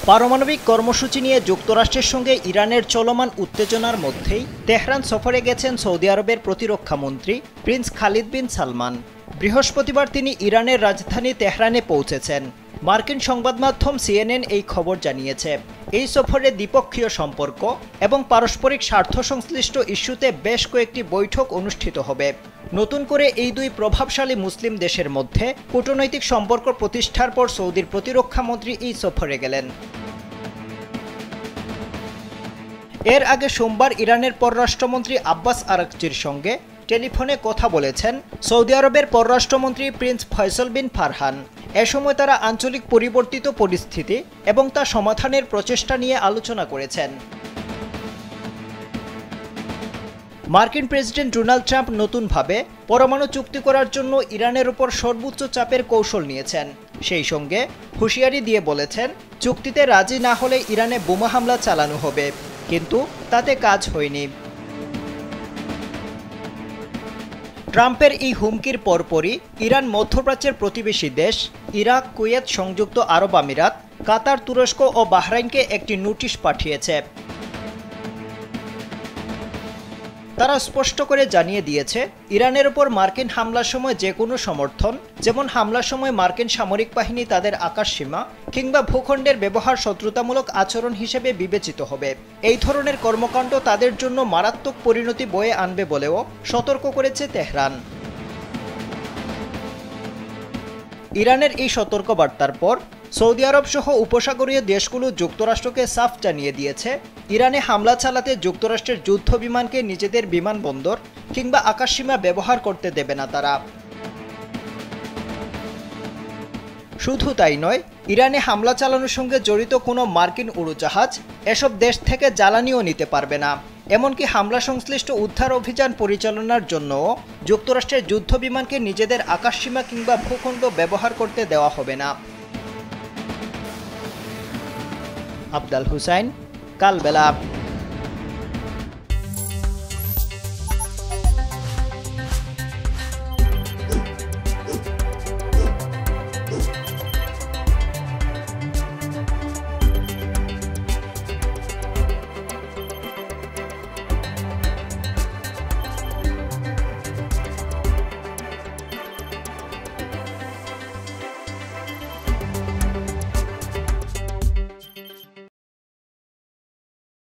পারমাণবিক কর্মসূচি নিয়ে যুক্তরাষ্ট্রের সঙ্গে ইরানের চলমান উত্তেজনার মধ্যেই তেহরান সফরে গেছেন সৌদি আরবের প্রতিরক্ষা মন্ত্রী প্রিন্স খালিদ বিন সালমান। বৃহস্পতিবার তিনি ইরানের রাজধানী তেহরানে পৌঁছেছেন। মার্কিন সংবাদ মাধ্যম সিএনএন এই খবর জানিয়েছে। এই সফরে দ্বিপক্ষীয় সম্পর্ক এবং পারস্পরিক স্বার্থ সংশ্লিষ্ট ইস্যুতে বেশ কয়েকটি বৈঠক অনুষ্ঠিত হবে। নতুন করে এই দুই প্রভাবশালী মুসলিম দেশের মধ্যে কূটনৈতিক সম্পর্ক প্রতিষ্ঠার পর সৌদির প্রতিরক্ষা মন্ত্রী এই সফরে গেলেন। এর আগে সোমবার ইরানের পররাষ্ট্রমন্ত্রী আব্বাস আরাকচির সঙ্গে টেলিফোনে কথা বলেছেন সৌদি আরবের পররাষ্ট্রমন্ত্রী প্রিন্স ফয়সল বিন ফারহান। এ সময় তারা আঞ্চলিক পরিবর্তিত পরিস্থিতি এবং তা সমাধানের প্রচেষ্টা নিয়ে আলোচনা করেছেন। মার্কিন প্রেসিডেন্ট ডোনাল্ড ট্রাম্প নতুনভাবে পরমাণু চুক্তি করার জন্য ইরানের উপর সর্বোচ্চ চাপের কৌশল নিয়েছেন। সেই সঙ্গে হুঁশিয়ারি দিয়ে বলেছেন, চুক্তিতে রাজি না হলে ইরানে বোমা হামলা চালানো হবে, কিন্তু তাতে কাজ হয়নি। ট্রাম্পের এই হুমকির পরপরই ইরান মধ্যপ্রাচ্যের প্রতিবেশী দেশ ইরাক, কুয়েত, সংযুক্ত আরব আমিরাত, কাতার, তুরস্ক ও বাহরাইনকে একটি নোটিশ পাঠিয়েছে। তারা স্পষ্ট করে জানিয়ে দিয়েছে, ইরানের উপর মার্কিন হামলার সময় যে কোনো সমর্থন, যেমন হামলার সময় মার্কিন সামরিক বাহিনী তাদের আকাশসীমা কিংবা ভূখণ্ডের ব্যবহার শত্রুতামূলক আচরণ হিসেবে বিবেচিত হবে। এই ধরনের কর্মকাণ্ড তাদের জন্য মারাত্মক পরিণতি বয়ে আনবে বলেও সতর্ক করেছে তেহরান। ইরানের এই সতর্কবার্তার পর সৌদি আরব সহ উপসাগরীয় দেশগুলো যুক্তরাষ্ট্রকে সাফ জানিয়ে দিয়েছে, ইরানে হামলা চালাতে যুক্তরাষ্ট্রের যুদ্ধ বিমানকে নিজেদের বিমানবন্দর কিংবা আকাশসীমা ব্যবহার করতে দেবে না তারা। শুধু তাই নয়, ইরানে হামলা চালানোর সঙ্গে জড়িত কোনো মার্কিন উড়োজাহাজ এসব দেশ থেকে জ্বালানিও নিতে পারবে না। এমনকি হামলা সংশ্লিষ্ট উদ্ধার অভিযান পরিচালনার জন্যও যুক্তরাষ্ট্রের যুদ্ধ বিমানকে নিজেদের আকাশসীমা কিংবা ভূখণ্ড ব্যবহার করতে দেওয়া হবে না। আবদাল হুসাইন, কালবেলা।